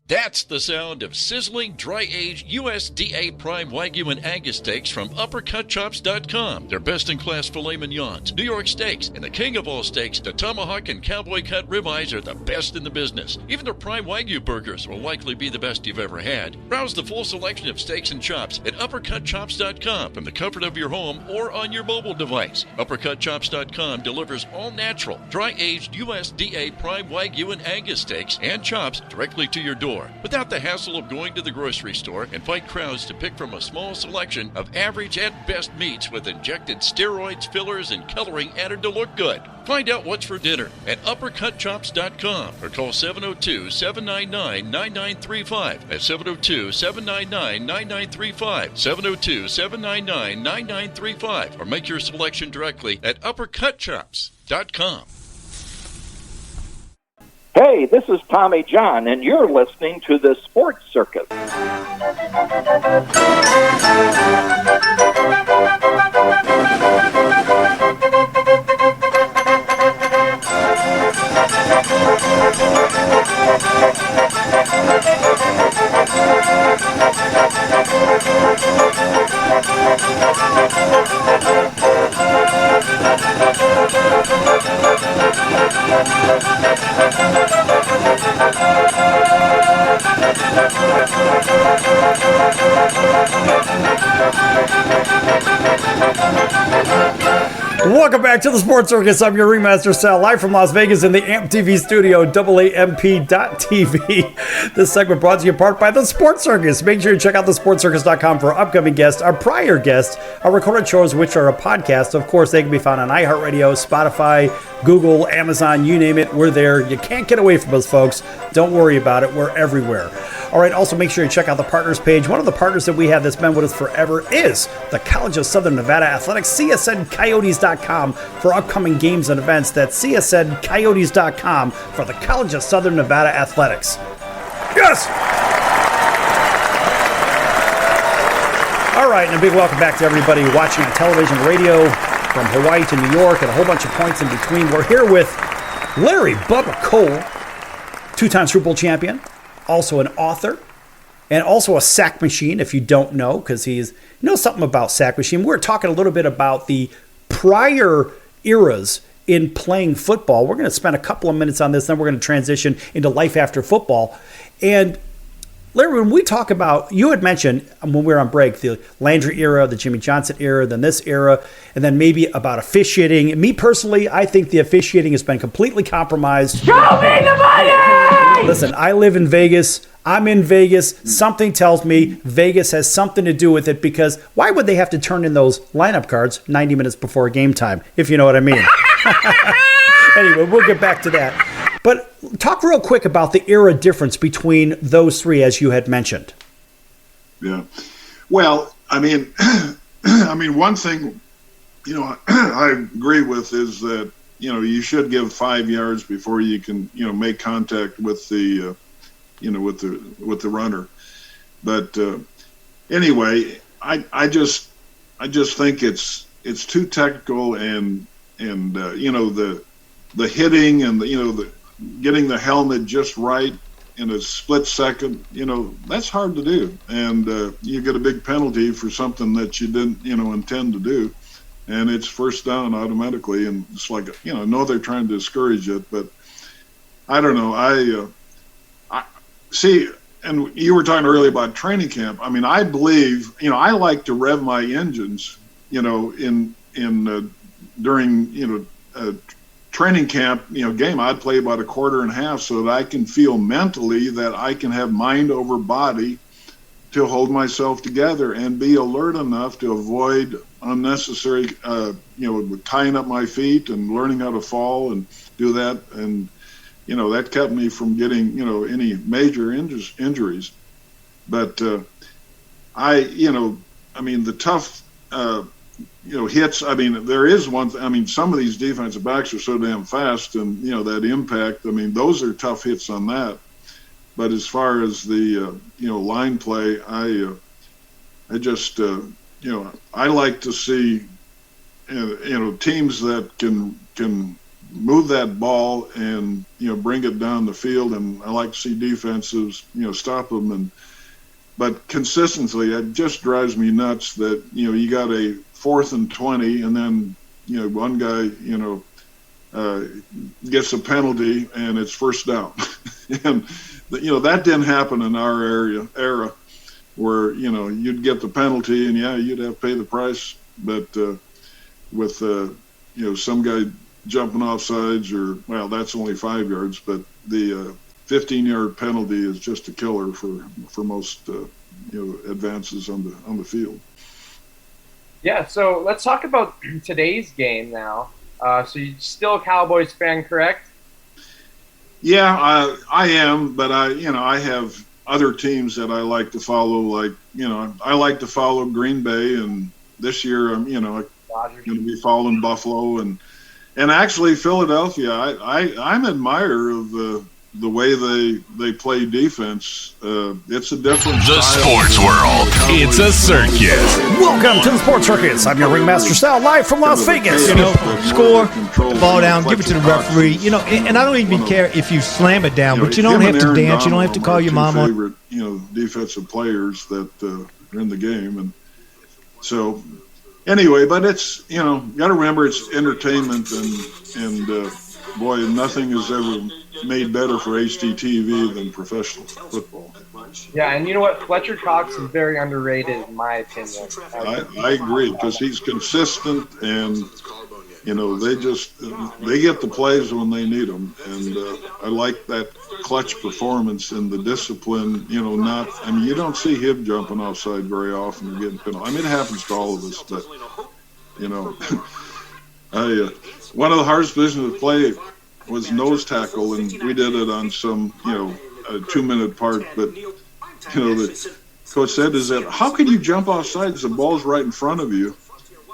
That's the sound of sizzling, dry-aged USDA Prime Wagyu and Angus steaks from UpperCutChops.com. Their best-in-class filet mignons, New York steaks, and the king of all steaks, the tomahawk and cowboy cut ribeyes are the best in the business. Even their Prime Wagyu burgers will likely be the best you've ever had. Browse the full selection of steaks and chops at UpperCutChops.com from the comfort of your home or on your mobile device. UpperCutChops.com delivers all-natural, dry-aged USDA Prime Wagyu and Angus steaks and chops directly to your door, without the hassle of going to the grocery store and fight crowds to pick from a small selection of average at best meats with injected steroids, fillers, and coloring added to look good. Find out what's for dinner at UpperCutChops.com or call 702-799-9935. That's 702-799-9935. 702-799-9935. Or make your selection directly at UpperCutChops.com. Hey, this is Tommy John, and you're listening to the Sports Circus. Welcome back to the Sports Circus. I'm your Ringmaster Sal, live from Las Vegas in the AMP TV studio, AAMP.TV. This segment brought to you in part by the Sports Circus. Make sure you check out thesportscircus.com for our upcoming guests, our prior guests, our recorded shows, which are a podcast. Of course, they can be found on iHeartRadio, Spotify, Google, Amazon, you name it. We're there. You can't get away from us, folks. Don't worry about it. We're everywhere. All right, also make sure you check out the partners page. One of the partners that we have that's been with us forever is the College of Southern Nevada Athletics, CSNCoyotes.com for upcoming games and events. That's CSNCoyotes.com for the College of Southern Nevada Athletics. Yes! All right, and a big welcome back to everybody watching on television, radio, from Hawaii to New York, and a whole bunch of points in between. We're here with Larry Bubba Cole, two-time Super Bowl champion, also an author, and also a sack machine, if you don't know, because he knows something about sack machine. We're talking a little bit about the prior eras in playing football. We're going to spend a couple of minutes on this, then we're going to transition into life after football. And Larry, when we talk about, you had mentioned when we were on break, the Landry era, the Jimmy Johnson era, then this era, and then maybe about officiating. Me personally, I think the officiating has been completely compromised. Show me the money! Listen, I live in Vegas. I'm in Vegas. Something tells me Vegas has something to do with it, because why would they have to turn in those lineup cards 90 minutes before game time, if you know what I mean? Anyway, we'll get back to that. But talk real quick about the era difference between those three, as you had mentioned. Yeah. Well, I mean, one thing, I agree with is that, you should give 5 yards before you can, make contact with the, with the runner. But anyway, I just think it's too technical, and the hitting and the getting the helmet just right in a split second, that's hard to do, and you get a big penalty for something that you didn't intend to do, and it's first down automatically. And it's like, I know they're trying to discourage it, but I don't know. I see. And you were talking earlier about training camp. I mean, I believe, I like to rev my engines, during, training camp, game. I'd play about a quarter and a half so that I can feel mentally that I can have mind over body to hold myself together and be alert enough to avoid unnecessary, tying up my feet and learning how to fall and do that. And, that kept me from getting, any major injuries. But the tough, hits. I mean, there is one. Some of these defensive backs are so damn fast, and that impact. Those are tough hits on that. But as far as the line play, I just I like to see teams that can move that ball and bring it down the field, and I like to see defenses stop them. But consistently, it just drives me nuts that you got a 4th and 20, and then one guy gets a penalty and it's first down. And that didn't happen in our era where you'd get the penalty and you'd have to pay the price, but with some guy jumping off sides, or that's only 5 yards, but the 15-yard penalty is just a killer for most advances on the field. Yeah, so let's talk about today's game now. So you're still a Cowboys fan, correct? Yeah, I am, but I have other teams that I like to follow. Like I like to follow Green Bay, and this year I'm going to be following Buffalo and actually Philadelphia. I'm an admirer of the way they play defense. It's a different The style. sports world. It's a circus. Welcome to the Sports Circus. I'm your Ringmaster Sal, live from Las Vegas. Score, put the ball down, give it to the referee. And I don't even care if you slam it down, but you don't have to dance. You don't have to call your mom on. Favorite, defensive players that are in the game, and so anyway. But it's got to remember it's entertainment, and boy, nothing is ever made better for HDTV than professional football. Yeah, and you know what? Fletcher Cox is very underrated in my opinion. I agree, because he's consistent, and they get the plays when they need them, and I like that clutch performance and the discipline. You don't see him jumping offside very often and getting penalized. I mean, it happens to all of us, but one of the hardest positions to play was nose tackle, and we did it on some a 2-minute part, but the coach said is that how can you jump offside as the ball's right in front of you?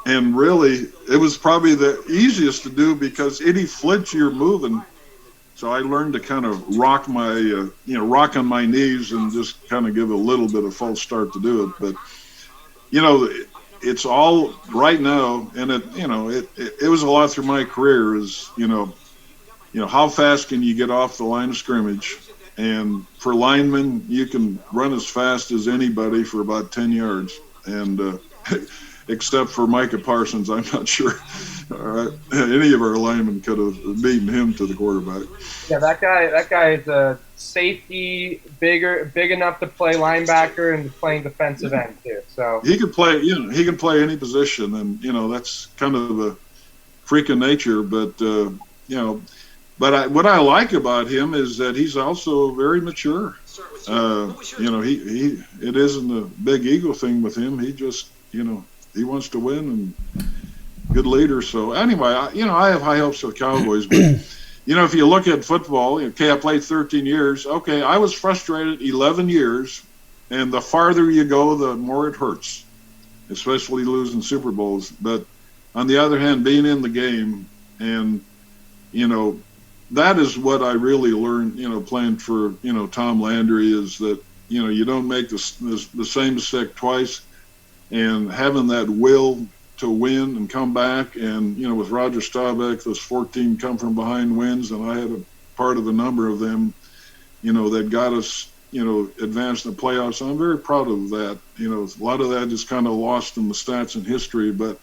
And really, it was probably the easiest to do because any flinch you're moving. So I learned to kind of rock rock on my knees and just kind of give a little bit of false start to do it. But, it's all right now. And it was a lot through my career is, how fast can you get off the line of scrimmage? And for linemen, you can run as fast as anybody for about 10 yards. And, except for Micah Parsons, I'm not sure any of our linemen could have beaten him to the quarterback. Yeah, that guy is a safety, big enough to play linebacker and playing defensive end too. So he can play, he can play any position, and that's kind of a freak of nature. But what I like about him is that he's also very mature. It isn't a big ego thing with him. He just he wants to win and good leader. So anyway, I have high hopes for the Cowboys. But, if you look at football, I played 13 years. Okay, I was frustrated 11 years. And the farther you go, the more it hurts, especially losing Super Bowls. But on the other hand, being in the game and, that is what I really learned, playing for, Tom Landry is that, you don't make the same mistake twice. And having that will to win and come back, and with Roger Staubach, those 14 come from behind wins, and I had a part of a number of them, that got us, advanced in the playoffs. And I'm very proud of that. A lot of that is kind of lost in the stats and history, but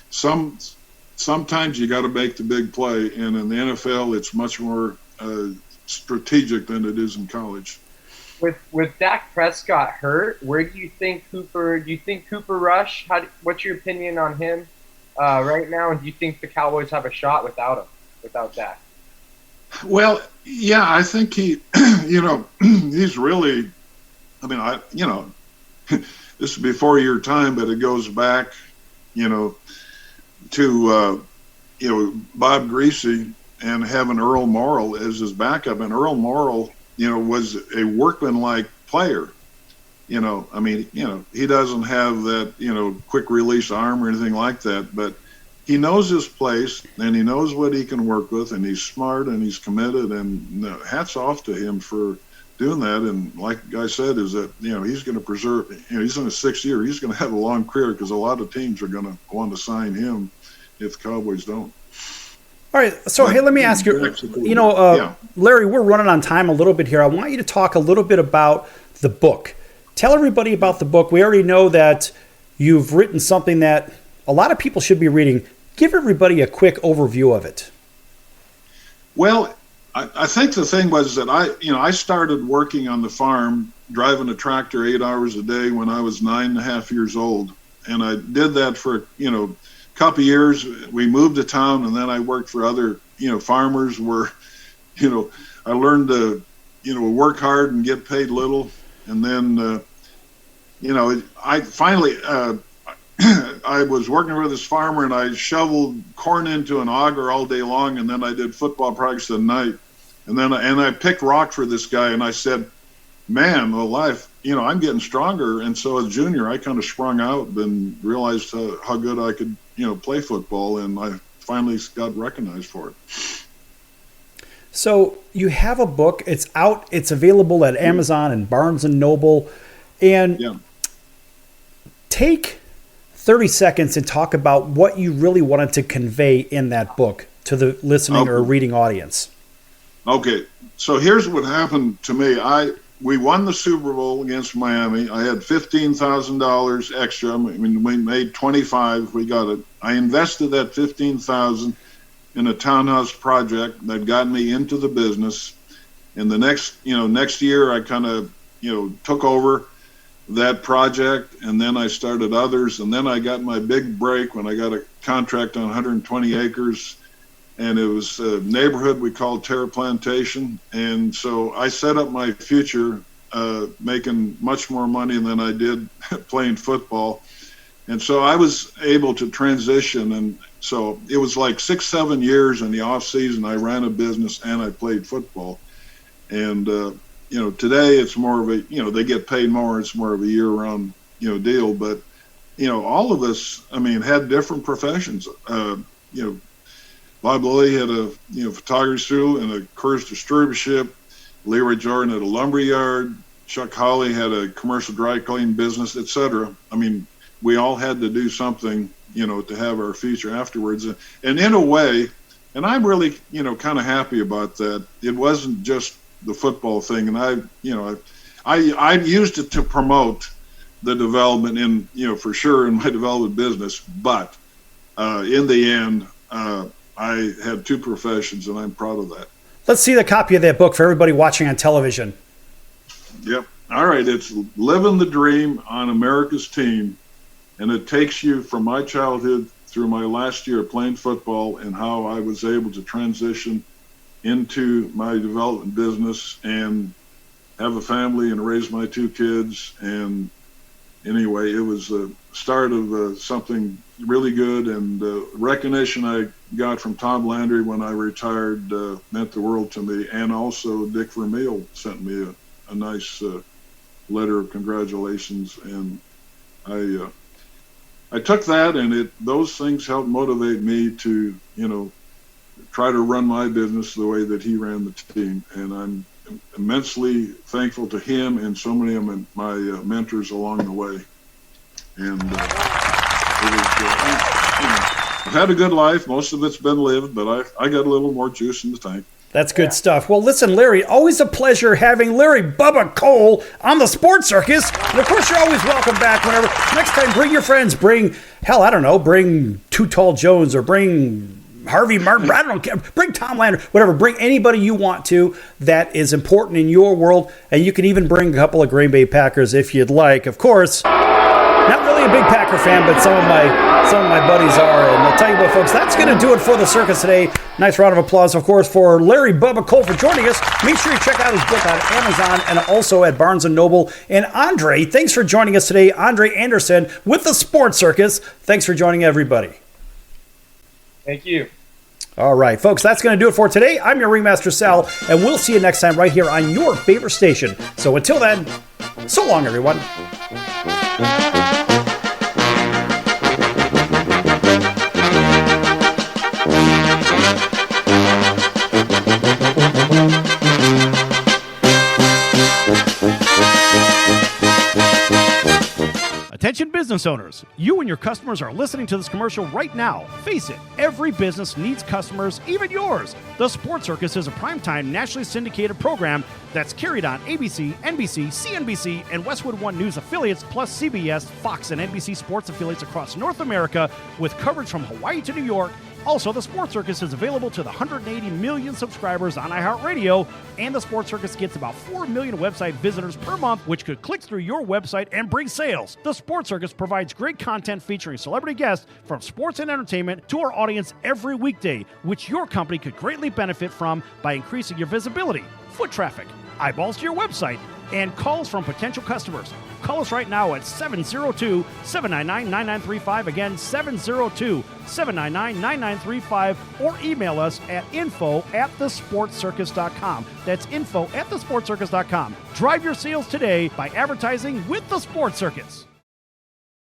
sometimes you got to make the big play, and in the NFL, it's much more strategic than it is in college. With Dak Prescott hurt, where do you think Cooper? Do you think Cooper Rush? What's your opinion on him right now? And do you think the Cowboys have a shot without Dak? Well, yeah, I think he, he's really. I mean, this is before your time, but it goes back, to Bob Greasy and having Earl Morrall as his backup, and Earl Morrall, was a workmanlike player. He doesn't have that, quick release arm or anything like that, but he knows his place and he knows what he can work with, and he's smart and he's committed, and hats off to him for doing that. And like I said, is that, he's going to preserve, he's in his 6th year. He's going to have a long career because a lot of teams are going to want to sign him if the Cowboys don't. All right, so hey, let me ask you, Larry, we're running on time a little bit here. I want you to talk a little bit about the book. Tell everybody about the book. We already know that you've written something that a lot of people should be reading. Give everybody a quick overview of it. Well, I think the thing was that I started working on the farm, driving a tractor 8 hours a day when I was 9.5 years old. And I did that for, couple years. We moved to town, and then I worked for other farmers where I learned to work hard and get paid little. And then I finally I was working for this farmer, and I shoveled corn into an auger all day long, and then I did football practice at night, and then I picked rock for this guy, and I said, man, life, I'm getting stronger. And so as a junior, I kind of sprung out and realized how good I could play football, and I finally got recognized for it. So you have a book. It's out. It's available at Amazon and Barnes & Noble. And take 30 seconds and talk about what you really wanted to convey in that book to the listening or reading audience. Okay. So here's what happened to me. We won the Super Bowl against Miami. I had $15,000 extra. I mean, we made 25. We got it. I invested that $15,000 in a townhouse project that got me into the business. And the next year, I kind of took over that project, and then I started others, and then I got my big break when I got a contract on 120 acres, and it was a neighborhood we called Terra Plantation, and so I set up my future making much more money than I did playing football, and so I was able to transition, and so it was like 6-7 years in the off season. I ran a business and I played football, and today it's more of a, they get paid more. It's more of a year-round, deal. But, all of us, had different professions. Bob Lilly had a, photography studio and a cruise distributorship. Leroy Jordan had a lumber yard. Chuck Hawley had a commercial dry cleaning business, etc. We all had to do something, to have our future afterwards. And in a way, and I'm really, kind of happy about that. It wasn't just the football thing, and I used it to promote the development in, for sure in my development business, but in the end, I had two professions, and I'm proud of that. Let's see the copy of that book for everybody watching on television. Yep. All right. It's Living the Dream on America's Team, and it takes you from my childhood through my last year playing football and how I was able to transition into my development business and have a family and raise my two kids. And anyway, it was the start of something really good, and recognition I got from Tom Landry when I retired meant the world to me. And also Dick Vermeil sent me a nice letter of congratulations, and I took that, and those things helped motivate me to, try to run my business the way that he ran the team. And I'm immensely thankful to him and so many of my mentors along the way. And I've had a good life. Most of it's been lived, but I got a little more juice in the tank. That's good stuff. Well, listen, Larry, always a pleasure having Larry Bubba Cole on the Sports Circus. And, of course, you're always welcome back whenever. Next time, bring your friends. Bring Too Tall Jones, or bring Harvey Martin. I don't care. Bring Tom Landry, whatever. Bring anybody you want to that is important in your world. And you can even bring a couple of Green Bay Packers if you'd like. Of course, not really a big Packer fan, but some of my buddies are. And I'll tell you what, folks, that's going to do it for the circus today. Nice round of applause, of course, for Larry Bubba Cole for joining us. Make sure you check out his book on Amazon and also at Barnes & Noble. And Andre, thanks for joining us today. Andre Anderson with the Sports Circus. Thanks for joining everybody. Thank you. All right, folks, that's going to do it for today. I'm your Ringmaster Sal, and we'll see you next time right here on your favorite station. So until then, so long, everyone. Attention business owners, you and your customers are listening to this commercial right now. Face it, every business needs customers, even yours. The Sports Circus is a primetime nationally syndicated program that's carried on ABC, NBC, CNBC, and Westwood One News affiliates, plus CBS, Fox, and NBC sports affiliates across North America, with coverage from Hawaii to New York. Also, the Sports Circus is available to the 180 million subscribers on iHeartRadio, and the Sports Circus gets about 4 million website visitors per month, which could click through your website and bring sales. The Sports Circus provides great content featuring celebrity guests from sports and entertainment to our audience every weekday, which your company could greatly benefit from by increasing your visibility, foot traffic, eyeballs to your website, and calls from potential customers. Call us right now at 702-799-9935. Again, 702-799-9935. Or email us at info@thesportscircus.com. That's info@thesportscircus.com. Drive your sales today by advertising with the Sports Circus.